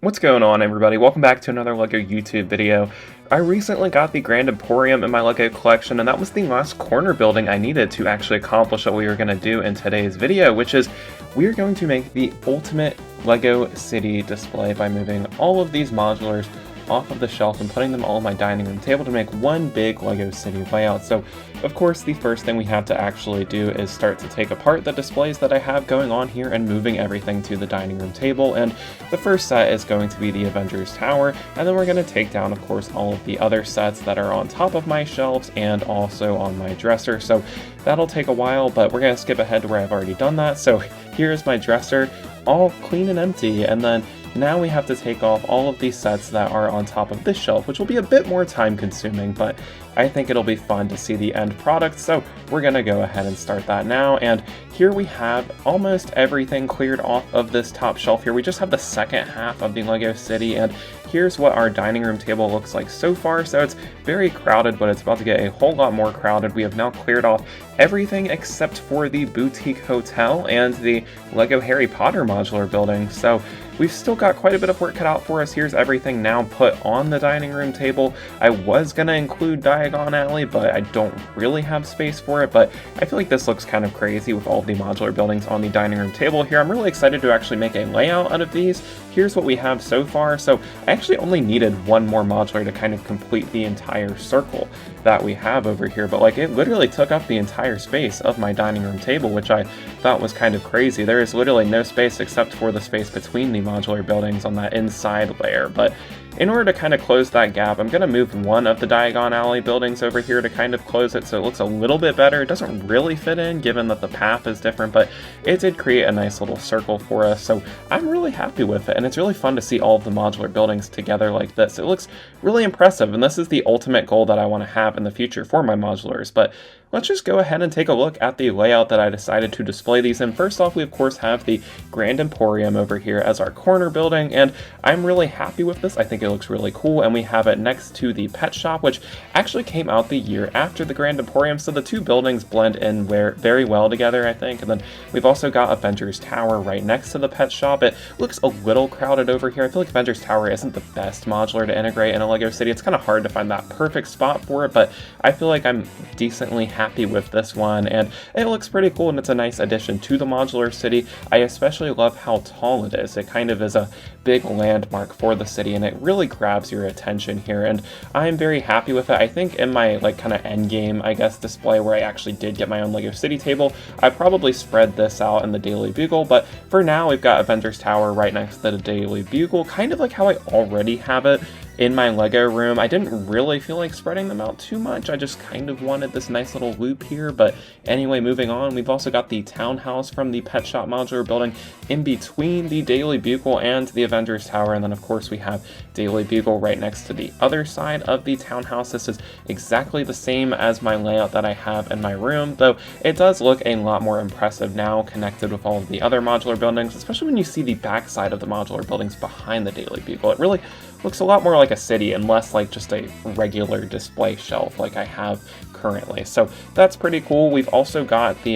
What's going on, everybody? Welcome back to another LEGO YouTube video. I recently got the Grand Emporium in my LEGO collection, and that was the last corner building I needed to actually accomplish what we were going to do in today's video, which is we are going to make the ultimate LEGO city display by moving all of these modulars off of the shelf and putting them all on my dining room table to make one big LEGO city layout. So of course the first thing we have to actually do is start to take apart the displays that I have going on here and moving everything to the dining room table. And the first set is going to be the Avengers Tower, and then we're going to take down of course all of the other sets that are on top of my shelves and also on my dresser. So that'll take a while, but we're going to skip ahead to where I've already done that. So here's my dresser, all clean and empty, and then now we have to take off all of these sets that are on top of this shelf, which will be a bit more time consuming, but I think it'll be fun to see the end product, so we're gonna go ahead and start that now. And here we have almost everything cleared off of this top shelf here. We just have the second half of the LEGO City, and here's what our dining room table looks like so far. So it's very crowded, but it's about to get a whole lot more crowded. We have now cleared off everything except for the boutique hotel and the LEGO Harry Potter modular building. So we've still got quite a bit of work cut out for us. Here's everything now put on the dining room table. I was gonna include Diagon Alley, but I don't really have space for it, but I feel like this looks kind of crazy with all of the modular buildings on the dining room table here. I'm really excited to actually make a layout out of these. Here's what we have so far. So I actually only needed one more modular to kind of complete the entire circle that we have over here, but like it literally took up the entire space of my dining room table, which I thought was kind of crazy. There is literally no space except for the space between the modular buildings on that inside layer. But in order to kind of close that gap, I'm going to move one of the Diagon Alley buildings over here to kind of close it so it looks a little bit better. It doesn't really fit in given that the path is different, but it did create a nice little circle for us, so I'm really happy with it. And it's really fun to see all of the modular buildings together like this. It looks really impressive, and this is the ultimate goal that I want to have in the future for my modulars. But let's just go ahead and take a look at the layout that I decided to display these in. First off, we of course have the Grand Emporium over here as our corner building, and I'm really happy with this. I think it looks really cool, and we have it next to the pet shop, which actually came out the year after the Grand Emporium, so the two buildings blend in very well together, I think. And then we've also got Avengers Tower right next to the pet shop. It looks a little crowded over here. I feel like Avengers Tower isn't the best modular to integrate in a LEGO City. It's kind of hard to find that perfect spot for it, but I feel like I'm decently happy with this one, and it looks pretty cool, and it's a nice addition to the modular city. I especially love how tall it is. It kind of is a big landmark for the city, and it really grabs your attention here, and I'm very happy with it. I think in my like kind of end game, I guess, display where I actually did get my own LEGO City table, I probably spread this out in the Daily Bugle, but for now we've got Avengers Tower right next to the Daily Bugle, kind of like how I already have it in my LEGO room. I didn't really feel like spreading them out too much. I just kind of wanted this nice little loop here. But anyway, moving on, we've also got the townhouse from the Pet Shop modular building in between the Daily Bugle and the Avengers Tower. And then of course we have Daily Bugle right next to the other side of the townhouse. This is exactly the same as my layout that I have in my room, though it does look a lot more impressive now connected with all of the other modular buildings, especially when you see the backside of the modular buildings behind the Daily Bugle. It really looks a lot more like a city and less like just a regular display shelf like I have currently. So that's pretty cool. We've also got the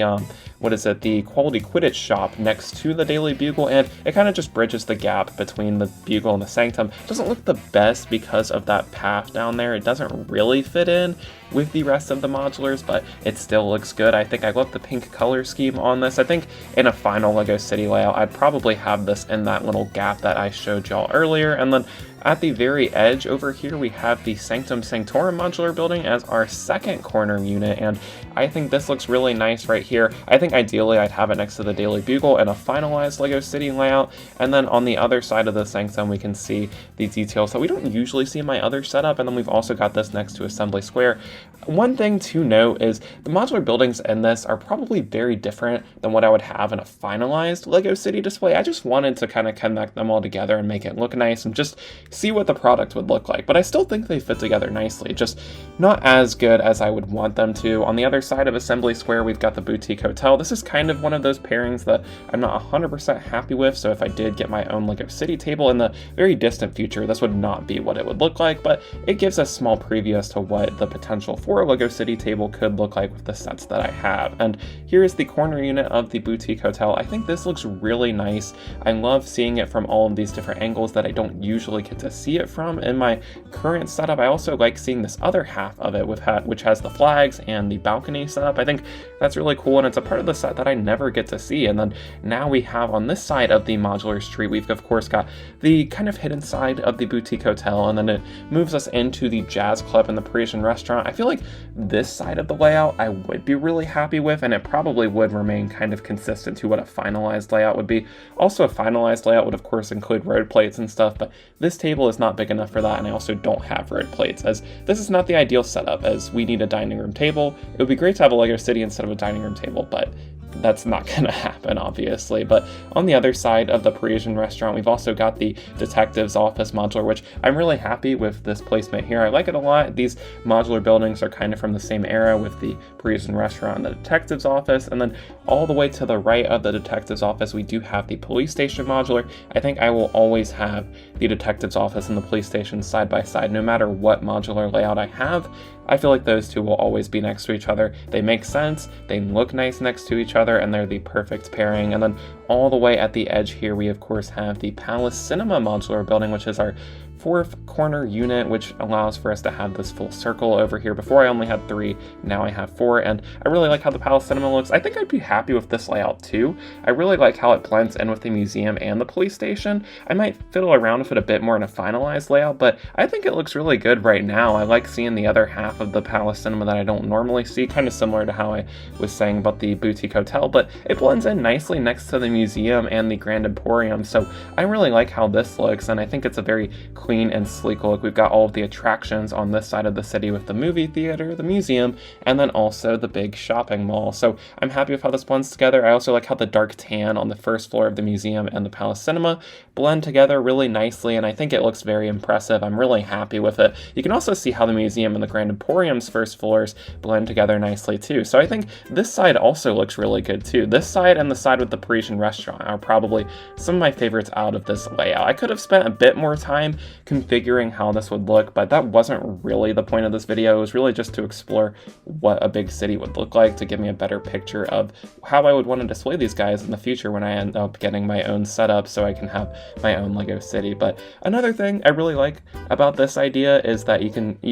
the Quality Quidditch shop next to the Daily Bugle, and it kind of just bridges the gap between the Bugle and the Sanctum. It doesn't look the best because of that path down there. It doesn't really fit in with the rest of the modulars, but it still looks good. I think I love the pink color scheme on this. I think in a final LEGO City layout, I'd probably have this in that little gap that I showed y'all earlier. And then at the very edge over here, we have the Sanctum Sanctorum modular building as our second corner unit, and I think this looks really nice right here. I think ideally I'd have it next to the Daily Bugle in a finalized LEGO City layout, and then on the other side of the Sanctum we can see the details that we don't usually see in my other setup, and then we've also got this next to Assembly Square. One thing to note is the modular buildings in this are probably very different than what I would have in a finalized LEGO City display. I just wanted to kind of connect them all together and make it look nice and just see what the product would look like, but I still think they fit together nicely, just not as good as I would want them to. On the other side of Assembly Square, we've got the Boutique Hotel. This is kind of one of those pairings that I'm not 100% happy with, so if I did get my own LEGO City table in the very distant future, this would not be what it would look like, but it gives us a small preview as to what the potential potential for a LEGO City table could look like with the sets that I have. And here is the corner unit of the boutique hotel. I think this looks really nice. I love seeing it from all of these different angles that I don't usually get to see it from in my current setup. I also like seeing this other half of it, which has the flags and the balcony setup. I think that's really cool, and it's a part of the set that I never get to see. And then now we have on this side of the modular street, we've of course got the kind of hidden side of the boutique hotel, and then it moves us into the jazz club and the Parisian restaurant. I feel like this side of the layout I would be really happy with, and it probably would remain kind of consistent to what a finalized layout would be. Also, a finalized layout would of course include road plates and stuff, but this table is not big enough for that, and I also don't have road plates, as this is not the ideal setup, as we need a dining room table. It would be great to have a LEGO City instead of a dining room table, but that's not gonna happen, obviously. But on the other side of the Parisian restaurant, we've also got the detective's office modular, which I'm really happy with this placement here. I like it a lot. These modular buildings are kind of from the same era, with the Parisian restaurant and the detective's office, and then all the way to the right of the detective's office, we do have the police station modular. I think I will always have the detective's office and the police station side by side, no matter what modular layout I have. I feel like those two will always be next to each other. They make sense, they look nice next to each other, and they're the perfect pairing. And then all the way at the edge here, we of course have the Palace Cinema modular building, which is our fourth corner unit, which allows for us to have this full circle over here. Before I only had 3, now I have 4, and I really like how the Palace Cinema looks. I think I'd be happy with this layout too. I really like how it blends in with the museum and the police station. I might fiddle around with it a bit more in a finalized layout, but I think it looks really good right now. I like seeing the other half of the Palace Cinema that I don't normally see, kind of similar to how I was saying about the boutique hotel, but it blends in nicely next to the museum and the Grand Emporium, so I really like how this looks, and I think it's a very clean and sleek look. We've got all of the attractions on this side of the city with the movie theater, the museum, and then also the big shopping mall. So I'm happy with how this blends together. I also like how the dark tan on the first floor of the museum and the Palace Cinema blend together really nicely, and I think it looks very impressive. I'm really happy with it. You can also see how the museum and the Grand Emporium's first floors blend together nicely too. So I think this side also looks really good too. This side and the side with the Parisian restaurant are probably some of my favorites out of this layout. I could have spent a bit more time configuring how this would look, but that wasn't really the point of this video. It was really just to explore what a big city would look like, to give me a better picture of how I would want to display these guys in the future when I end up getting my own setup, so I can have my own LEGO City. But another thing I really like about this idea is that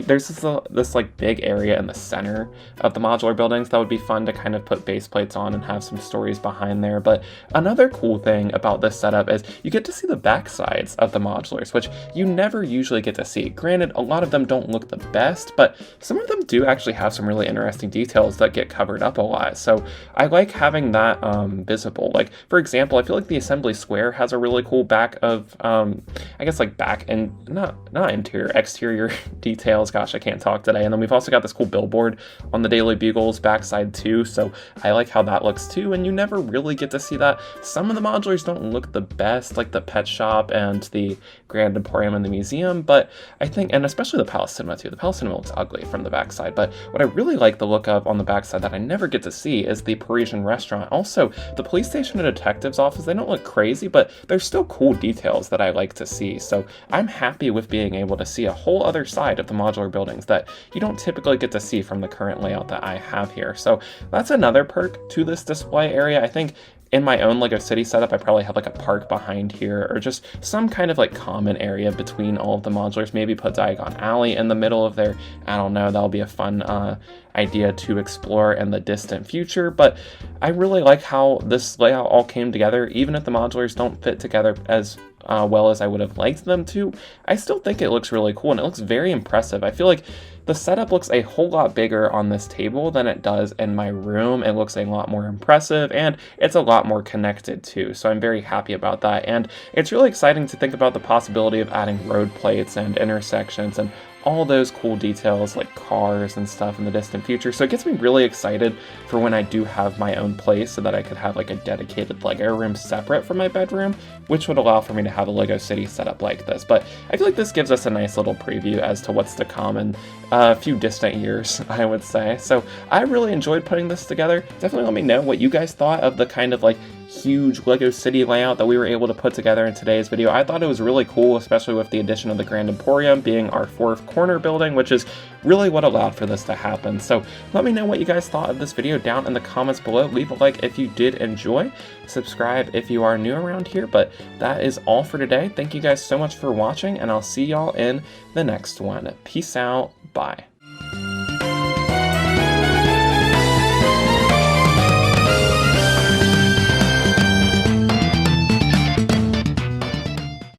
there's this like big area in the center of the modular buildings that would be fun to kind of put base plates on and have some stories behind there. But another cool thing about this setup is you get to see the back sides of the modulars, which you never usually get to see. Granted, a lot of them don't look the best, but some of them do actually have some really interesting details that get covered up a lot. So I like having that visible. Like, for example, I feel like the assembly square has a really cool back of, I guess like back and not interior, exterior details. Gosh, I can't talk today. And then we've also got this cool billboard on the Daily Bugle's backside too. So I like how that looks too. And you never really get to see that. Some of the modulars don't look the best, like the pet shop and the Grand Emporium and the museum, but I think, and especially the Palace Cinema too. The Palace Cinema looks ugly from the backside, but what I really like the look of on the backside that I never get to see is the Parisian restaurant. Also, the police station and detective's office, they don't look crazy, but there's still cool details that I like to see. So I'm happy with being able to see a whole other side of the modular buildings that you don't typically get to see from the current layout that I have here. So that's another perk to this display area. I think in my own LEGO City setup, I probably have like a park behind here, or just some kind of like common area between all of the modulars. Maybe put Diagon Alley in the middle of there. I don't know, that'll be a fun idea to explore in the distant future. But I really like how this layout all came together. Even if the modulars don't fit together as well as I would have liked them to, I still think it looks really cool, and it looks very impressive. I feel like the setup looks a whole lot bigger on this table than it does in my room. It looks a lot more impressive, and it's a lot more connected too, so I'm very happy about that. And it's really exciting to think about the possibility of adding road plates and intersections and all those cool details like cars and stuff in the distant future. So it gets me really excited for when I do have my own place, so that I could have like a dedicated LEGO room separate from my bedroom, which would allow for me to have a LEGO City setup like this. But I feel like this gives us a nice little preview as to what's to come in a few distant years, I would say. So I really enjoyed putting this together. Definitely let me know what you guys thought of the kind of like huge LEGO City layout that we were able to put together in today's video. I thought it was really cool, especially with the addition of the Grand Emporium being our 4th corner building, which is really what allowed for this to happen. So let me know what you guys thought of this video down in the comments below. Leave a like if you did enjoy, subscribe if you are new around here, but that is all for today. Thank you guys so much for watching, and I'll see y'all in the next one. Peace out. Bye.